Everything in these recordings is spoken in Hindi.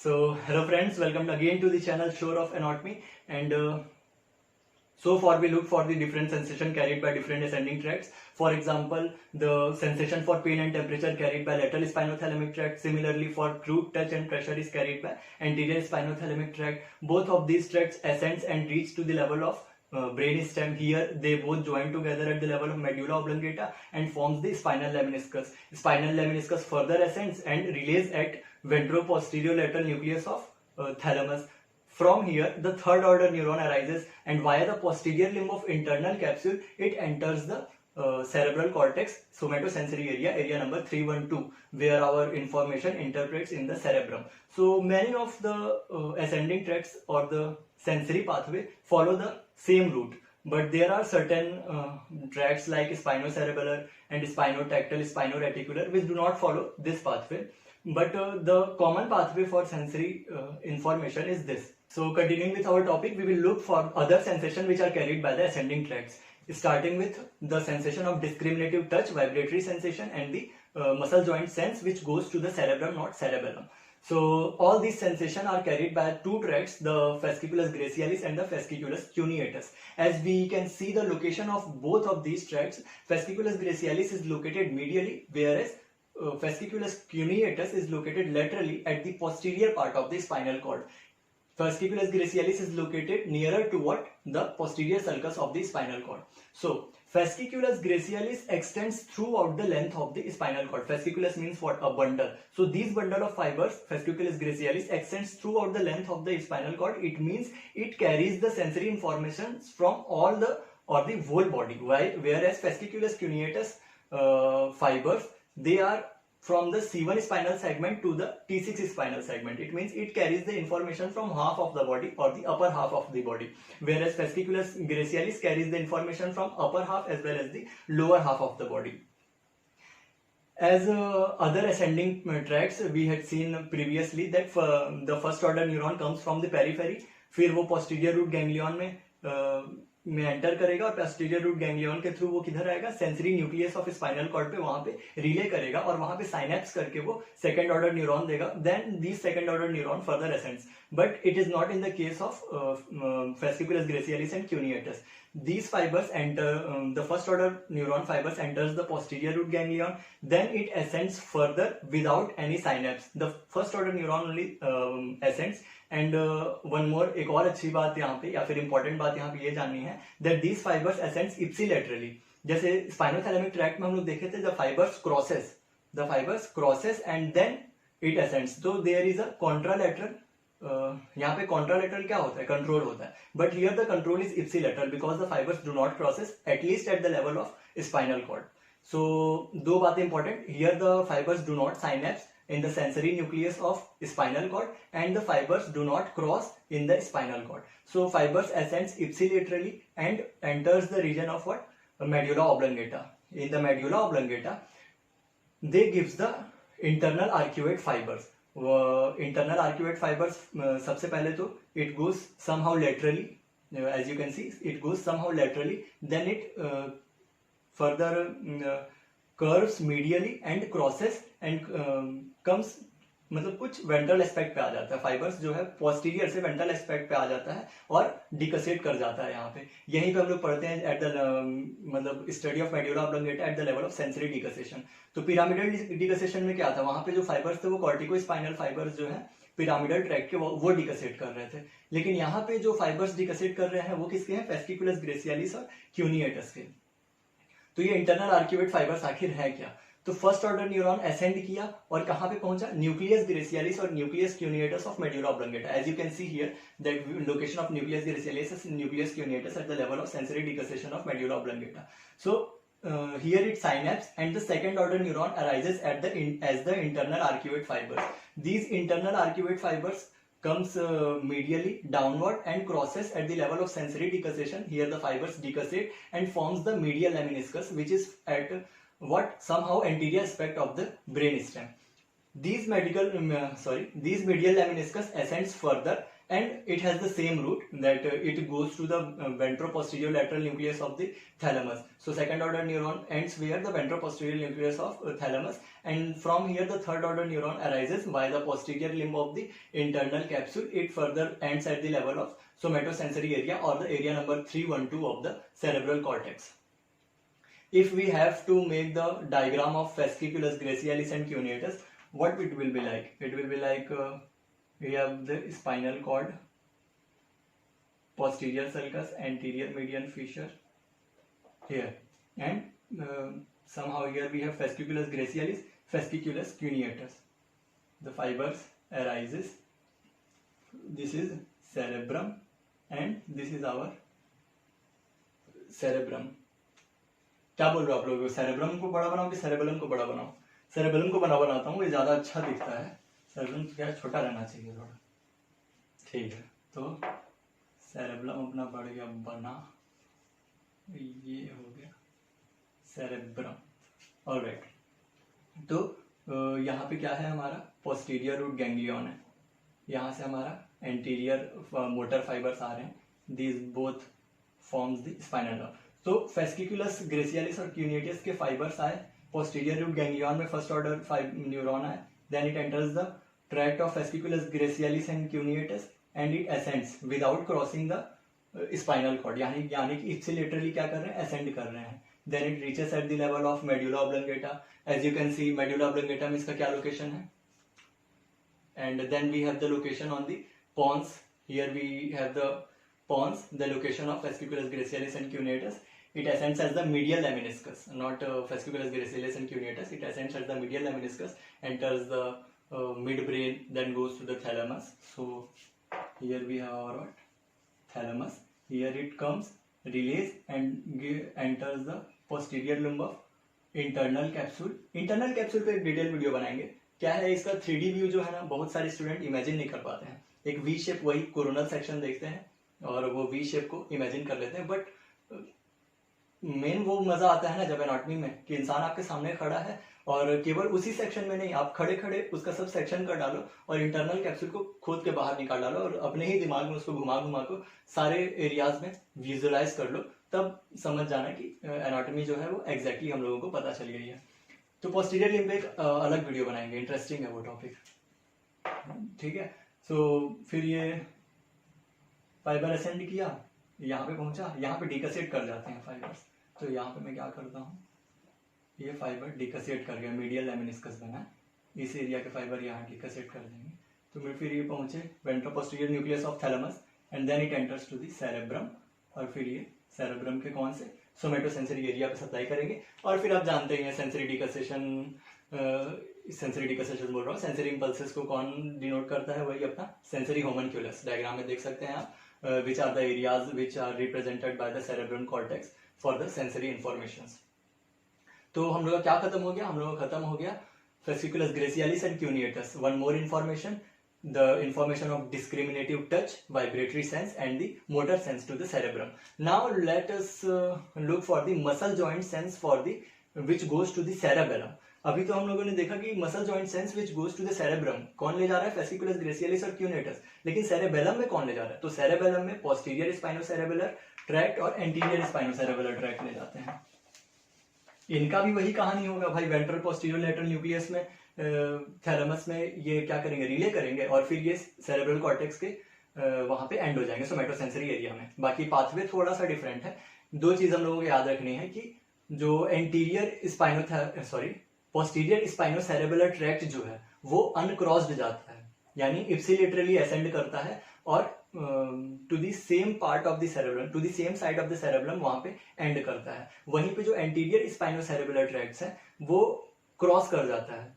So, hello friends, welcome again to the channel Shore of Anatomy. And so far we look for the different sensation carried by different ascending tracts. For example, the sensation for pain and temperature carried by lateral spinothalamic tract. Similarly, for crude touch and pressure is carried by anterior spinothalamic tract. Both of these tracts ascends and reach to the level of brain stem. Here they both join together at the level of medulla oblongata and forms the spinal lemniscus. Spinal lemniscus further ascends and relays at ventro-posterior lateral nucleus of thalamus. From here, the third order neuron arises and via the posterior limb of internal capsule, it enters the cerebral cortex somatosensory area number 312, where our information interprets in the cerebrum. So many of the ascending tracts or the sensory pathway follow the same route, but there are certain tracts like spinocerebellar and spinotactile, spinoreticular, which do not follow this pathway. But the common pathway for sensory information is this. So continuing with our topic, we will look for other sensations which are carried by the ascending tracts, starting with the sensation of discriminative touch, vibratory sensation, and the muscle joint sense, which goes to the cerebrum, not cerebellum. So all these sensations are carried by two tracts, the fasciculus gracialis and the fasciculus cuneatus. As we can see the location of both of these tracts, fasciculus gracialis is located medially, whereas fasciculus cuneatus is located laterally at the posterior part of the spinal cord. Fasciculus gracialis is located nearer to what? The posterior sulcus of the spinal cord. So, fasciculus gracialis extends throughout the length of the spinal cord. Fasciculus means what? A bundle. So, these bundle of fibers, fasciculus gracialis, extends throughout the length of the spinal cord. It means it carries the sensory information from all the or the whole body. Whereas fasciculus cuneatus fibers, they are from the C1 spinal segment to the T6 spinal segment. It means it carries the information from half of the body or the upper half of the body, whereas fasciculus gracialis carries the information from upper half as well as the lower half of the body. As other ascending tracts, we had seen previously that the first order neuron comes from the periphery, फिर वो posterior root ganglion में एंटर करेगा और पोस्टीरियर रूट गैंग्लियन के थ्रू वो किधर आएगा? Sensory nucleus of spinal cord पे वहां पे रिले करेगा और वहां पे साइनेप्स करके वो सेकंड ऑर्डर न्यूरॉन देगा. Then this second order neuron further ascends, but it is not in the case of fasciculus gracialis and cuneatus. These fibers enter, the first order neuron fibers enters the posterior root ganglion, then it ascends further without any synapse. The first order neuron only ascends. And one more, एक और अच्छी बात यहाँ पे या फिर इंपॉर्टेंट बात यहाँ पे ये जाननी है that these fibres ascends ipsilaterally. जैसे स्पाइनोथैलेमिक ट्रैक्ट में हम लोग देखे थे the fibres crosses and then it ascends. तो देयर इज अ कॉन्ट्रालेटरल, यहाँ पे कॉन्ट्रालेटरल क्या होता है? कंट्रोल होता है. But here the control is ipsilateral because the fibres do not crosses at least at the level of spinal cord. So दो बातें important, here the fibres do not synapse in the sensory nucleus of spinal cord and the fibers do not cross in the spinal cord. So fibers ascends ipsilaterally and enters the region of what? Medulla oblongata. In the medulla oblongata, they gives the internal arcuate fibers. Internal arcuate fibers सबसे पहले तो it goes somehow laterally, as you can see it goes somehow laterally, then it further curves medially and crosses and comes, मतलब कुछ वेंट्रल एस्पेक्ट पे आ जाता है. फाइबर्स जो है पोस्टीरियर से वेंट्रल एस्पेक्ट पे आ जाता है और डिकसेट कर जाता है. यहाँ पे यहीं पे हम लोग पढ़ते हैं एट द मतलब study of medulla oblongata eight the level of sensory डिकसेशन. तो पिरामिडल डिकसेशन में क्या था? वहां पे जो फाइबर्स थे वो कॉर्टिको स्पाइनल फाइबर्स जो है पिरामिडल ट्रैक के वो डिकसेट कर रहे थे. लेकिन यहाँ पे जो फाइबर्स डिकसेट कर रहे हैं वो किसके हैं? fasciculus gracialis और cuneatus के. तो ये इंटरनल आर्क्यूएट फाइबर्स आखिर है क्या? तो फर्स्ट ऑर्डर न्यूरॉन असेंड किया और कहां पे पहुंचा? न्यूक्लियस ग्रेसियालिस और nucleus cuneatus of medulla oblongata. As you can see here that location of nucleus gracilis and nucleus cuneatus at the level of sensory decussation of medulla oblongata. So here it synapse and the second order neuron arises as the internal arcuate fibers. These internal arcuate fibers comes medially downward and crosses at the level of sensory decussation. Here the fibers decussate and forms the medial lemniscus, which is at what? Somehow anterior aspect of the brain stem. These medial lemniscus ascends further and it has the same route that it goes to the ventro-posterior lateral nucleus of the thalamus. So second order neuron ends where the ventro-posterior nucleus of thalamus, and from here the third order neuron arises via the posterior limb of the internal capsule. It further ends at the level of somatosensory area or the area number 312 of the cerebral cortex. If we have to make the diagram of fasciculus gracialis and cuneatus, what it will be like? It will be like we have the spinal cord, posterior sulcus, anterior median fissure here, and somehow here we have fasciculus gracialis, fasciculus cuneatus. The fibers arises. This is cerebrum and this is our cerebrum. क्या बोल रहे हो आप लोग? सेरेब्रम को बड़ा बनाओ कि सेरेबेलम को बड़ा बनाओ? सेरेबेलम को बड़ा बनाता हूँ, ये ज्यादा अच्छा दिखता है. सेरेब्रम क्या है, छोटा रहना चाहिए थोड़ा. ठीक है, तो सेरेब्रम अपना बढ़ गया बना, ये हो गया सेरेब्रम. ऑलराइट, तो यहाँ पे क्या है हमारा पोस्टीरियर रूट गैंग्लियन है. यहाँ से हमारा एंटीरियर मोटर फाइबर्स आ रहे हैं. These both forms the spinal nerve. तो फेस्किकुलस ग्रेसियालिस और क्यूनिएटिस के फाइबर्स आए, पोस्टीरियर रूट गैंग्लियन में फर्स्ट ऑर्डर न्यूरॉन आए, then it enters the tract of fasciculus gracilis and cuneatus and it ascends without crossing the spinal cord. यानी कि इप्सिलेटरली क्या कर रहे हैं, असेंड कर रहे हैं. Then it reaches at the level of medulla oblongata. As you can see medulla oblongata में इसका क्या लोकेशन है, and then we have the location on the pons. Here we have the pons, the location of fasciculus gracialis and cuneatus. It ascends as the medial lemniscus, not fasciculus gracialis and cuneatus. It ascends as the medial lemniscus, enters the midbrain, then goes to the thalamus. So here we have our what? Thalamus. Here it comes, relays and enters the posterior limb of internal capsule. Internal capsule पे एक डिटेल वीडियो बनाएंगे. क्या है इसका 3D व्यू जो है ना, बहुत सारे स्टूडेंट इमेजिन नहीं कर पाते हैं. एक वी शेप, वही कोरोनल सेक्शन देखते हैं और वो वी शेप को इमेजिन कर लेते हैं, बट मेन वो मजा आता है ना जब एनाटॉमी में कि इंसान आपके सामने खड़ा है और केवल उसी सेक्शन में नहीं, आप खड़े खड़े उसका सब सेक्शन कर डालो और इंटरनल कैप्सूल को खोद के बाहर निकाल डालो और अपने ही दिमाग में उसको घुमा घुमा को सारे एरियाज में विजुअलाइज कर लो, तब समझ जाना कि एनाटॉमी जो है वो एग्जैक्टली हम लोगों को पता चल गई है. तो पोस्टीरियर लिम्ब पे एक अलग वीडियो बनाएंगे, इंटरेस्टिंग है वो टॉपिक. ठीक है, सो फिर ये फाइबर असेंड किया, यहाँ पे पहुंचा, यहाँ पे डिकसेट कर जाते हैं फाइबर्स. तो यहाँ पे मैं क्या करता हूँ, ये फाइबर डिकसेट कर गया, मीडियल लेमिनिस्कस बना, इस एरिया के फाइबर यहाँ डिकसेट कर देंगे. तो फिर ये पहुंचे ventroposterior nucleus of thalamus and then it enters to the cerebrum, और फिर ये सेरेब्रम के कौन से सोमेटोसेंसरी एरिया पे सप्लाई करेंगे. और फिर आप जानते हैं सेंसरी डिकसेशन बोल रहा हूँ, सेंसरी इंपल्सेस को कौन डिनोट करता है, वही अपना सेंसरी होमनक्यूलस. डायग्राम में देख सकते हैं आप, which are the areas which are represented by the cerebral cortex for the sensory informations. तो हम लोग का क्या खत्म हो गया, हम लोग का खत्म हो गया fasciculus gracialis and cuneatus. One more information, the information of discriminative touch, vibratory sense and the motor sense to the cerebrum. Now let us look for the muscle joint sense for the which goes to the cerebellum. अभी तो हम लोगों ने देखा कि muscle joint sense which goes to the cerebrum कौन ले जा रहा है, फेसिकुलस ग्रेसियलिस और क्यूनेटस. लेकिन सेरेबेलम में कौन ले जा रहा है, तो सेरेबेलम में पोस्टीरियर स्पाइनोसेरेबुलर ट्रैक्ट और एंटीरियर स्पाइनोसेरेबुलर ट्रैक्ट ले जाते हैं. इनका भी वही कहानी होगा भाई, वेंट्रल पोस्टीरियर लेटरल न्यूक्लियस में थैलेमस में ये क्या करेंगे, रिले करेंगे और फिर ये सेरेब्रल कॉर्टेक्स के वहां पे एंड हो जाएंगे सोमेटोसेंसरी एरिया में. बाकी पाथवे थोड़ा सा डिफरेंट है. दो चीज हम लोगों को याद रखनी है कि जो एंटीरियर पोस्टीरियर स्पाइनोसेरेबुलर ट्रैक्ट जो है वो अनक्रॉस्ड जाता है, यानी इप्सिलेटरली असेंड करता है और to the same part of the cerebrum, to the same side of the cerebrum वहां पे एंड करता है. वहीं पे जो एंटीरियर स्पाइनोसेरेबुलर ट्रैक्ट्स हैं वो क्रॉस कर जाता है,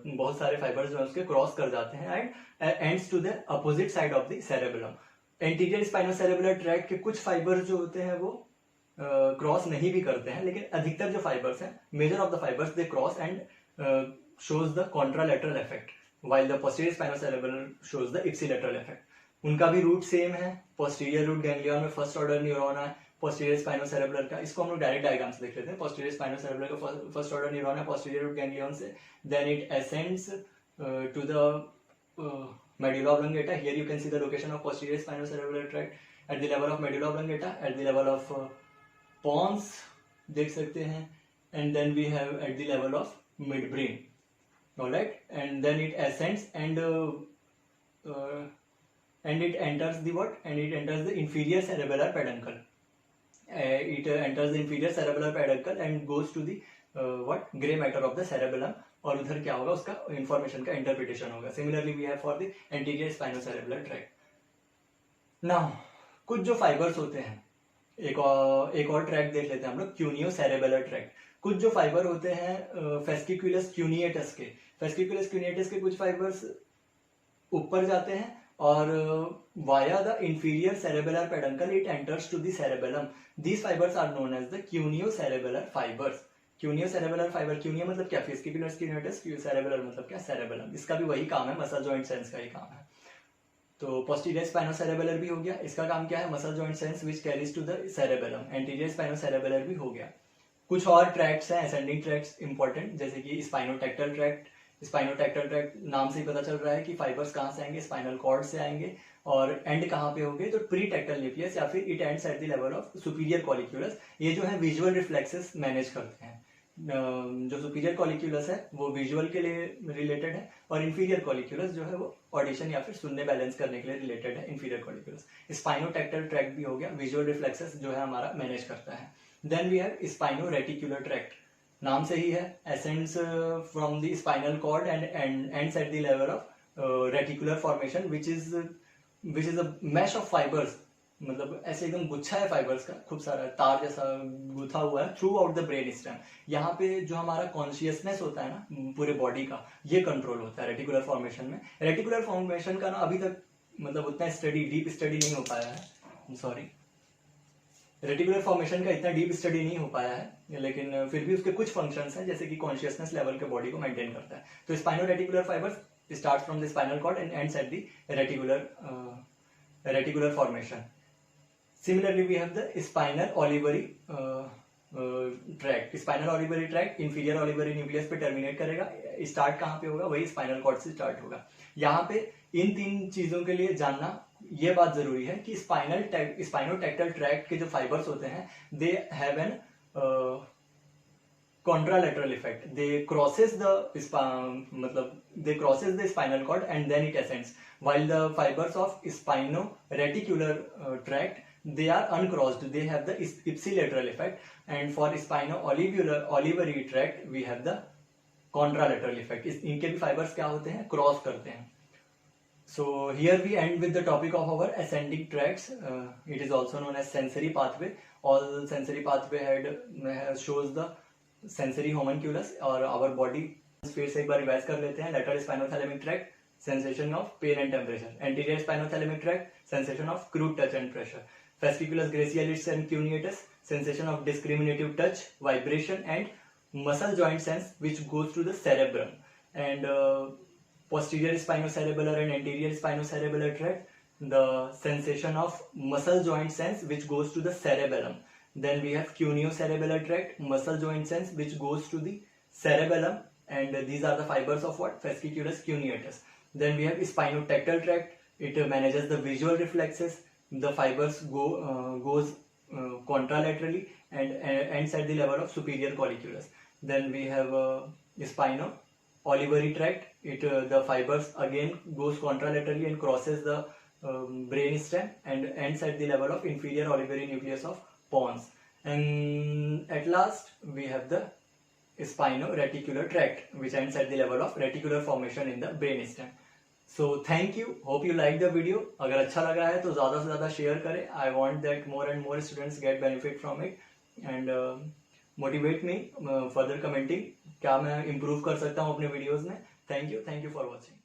बहुत सारे फाइबर्स जो है उसके क्रॉस कर जाते हैं and ends to the opposite side of the cerebrum. Anterior spinocerebellar tract के कुछ फाइबर्स जो होते हैं वो क्रॉस नहीं भी करते हैं, लेकिन अधिकतर जो फाइबर्स हैं, major of the fibres they cross and shows the contralateral effect, while the posterior spinocerebellar shows the ipsilateral effect. उनका भी रूट सेम है, पोस्टीरियर रूट गैंग्लियन में फर्स्ट ऑर्डर न्यूरॉन है पोस्टीरियर स्पाइनोसेरेबुलर का. इसको हम लोग डायरेक्ट डायग्राम से देख लेते हैं. पोस्टीरियर स्पाइनोसेरेबुलर का फर्स्ट ऑर्डर न्यूरॉन है पोस्टीरियर रूट गैंग्लियन से, then it ascends to the medulla oblongata. Here you can see the location of posterior spinocerebellar tract at the level of medulla oblongata, at the level of pons देख सकते हैं, and then we have at the level of midbrain. Alright, and then it ascends and it enters the what? And it enters the inferior cerebellar peduncle. It enters the inferior cerebellar peduncle and goes to the what? Gray matter of the cerebellum. और उधर क्या होगा, उसका इंफॉर्मेशन का इंटरप्रिटेशन होगा. Similarly we have for the anterior spinocerebral tract. Now कुछ जो फाइबर्स होते हैं, एक और ट्रैक्ट देख लेते हैं हम लोग, क्यूनियो सेरेबेलर ट्रैक्ट. कुछ जो फाइबर होते हैं फेस्किकुलस क्यूनिएटस के कुछ फाइबर्स ऊपर जाते हैं और via the inferior cerebellar peduncle it enters to the cerebellum. These fibres are known as the cuneo cerebellar fibres. Cuneo cerebellar fibre, cuneo मतलब क्या, फेस्किकुलस क्यूनिएटस, सेरेबेलर मतलब क्या, सेरेबेलम. इसका भी वही काम है, मसल जॉइंट सेंस का ही काम है. तो पोस्टीरियर स्पाइनोसेरेबेलर भी हो गया, इसका काम क्या है, muscle joint sense which carries to the cerebellum. Anterior spinocerebellar भी हो गया. कुछ और ट्रैक्ट्स हैं, असेंडिंग ट्रैक्ट्स इंपॉर्टेंट, जैसे कि स्पाइनोटेक्टल ट्रैक्ट. स्पाइनोटेक्टल ट्रैक्ट नाम से ही पता चल रहा है कि फाइबर्स कहाँ से आएंगे, स्पाइनल कॉर्ड से आएंगे. और एंड कहाँ पे होंगे, तो प्री टेक्टल न्यूक्लियस या फिर it ends at the level of superior colliculus. ये जो है विजुअल रिफ्लेक्सेस मैनेज करते हैं. जो सुपीरियर कॉलिक्यूलस है वो विजुअल के लिए रिलेटेड है, और इंफीरियर कॉलिक्यूलस जो है वो ऑडिशन या फिर सुनने बैलेंस करने के लिए रिलेटेड है, इंफीरियर कॉलिक्यूलस. स्पाइनोटेक्टल ट्रैक्ट भी हो गया, विजुअल रिफ्लेक्सेस जो है हमारा मैनेज करता है. Then we have spinoreticular tract. नाम से ही है, ascends from the spinal cord and ends at the level of reticular formation which is a mesh of fibres. मतलब ऐसे एकदम गुच्छा है फाइबर्स का, खूब सारा तार जैसा गुथा हुआ है through out the brain stem. यहाँ पे जो हमारा कॉन्शियसनेस होता है ना पूरे बॉडी का, ये कंट्रोल होता है रेटिकुलर फॉर्मेशन में. रेटिकुलर फॉर्मेशन का ना अभी तक मतलब उतना डीप स्टडी नहीं हो पाया है. सॉरी, रेटिकुलर फॉर्मेशन का इतना डीप स्टडी नहीं हो पाया है, लेकिन फिर भी उसके कुछ फंक्शंस हैं, जैसे कि कॉन्शियसनेस लेवल के बॉडी को मेंटेन करता है. तो spinoreticular fibres start from the spinal cord and ends at the reticular formation. Similarly, we have the spinal olivary tract. Spinal olivary tract inferior olivary nucleus पे terminate करेगा. स्टार्ट कहाँ पे होगा, वही स्पाइनल कॉर्ड से स्टार्ट होगा. यहाँ पे इन तीन चीजों के लिए जानना ये बात जरूरी है कि स्पाइनोटेक्टल ट्रैक्ट के जो फाइबर्स होते हैं they have an contralateral effect. They crosses the spinal cord and then it ascends. While the fibers of spino-reticular tract, they are uncrossed. They have the ipsilateral effect. And for spino-olivary tract, we have the contralateral effect. इनके भी fibers क्या होते हैं, क्रॉस करते हैं. So here we end with the topic of our ascending tracts. It is also known as sensory pathway. All sensory pathway head shows the sensory homunculus. और आवर बॉडी फिर से एक बार रिवाइज कर लेते हैं. Lateral spinothalamic tract, sensation of pain and temperature. Anterior spinothalamic tract, sensation of crude touch and pressure. Fasciculus gracilis and cuneatus, sensation of discriminative touch, vibration and muscle joint sense which goes to the cerebrum. And posterior spinocerebellar and anterior spinocerebellar tract, the sensation of muscle joint sense which goes to the cerebellum. Then we have cuneo-cerebellar tract, muscle joint sense which goes to the cerebellum, and these are the fibers of what? Fasciculus cuneatus. Then we have spinotectal tract. It manages the visual reflexes. The fibers goes contralaterally and ends at the level of superior colliculus. Then we have spino-olivary tract. The fibers again goes contralaterally and crosses the brain stem and ends at the level of inferior olivary nucleus of pons. And at last we have the spino-reticular tract which ends at the level of reticular formation in the brain stem. So thank you, hope you like the video. अगर अच्छा लगा है तो ज़्यादा से ज़्यादा शेयर करें. I want that more and more students get benefit from it and motivate me further commenting क्या मैं improve कर सकता हूँ अपने videos में. Thank you for watching.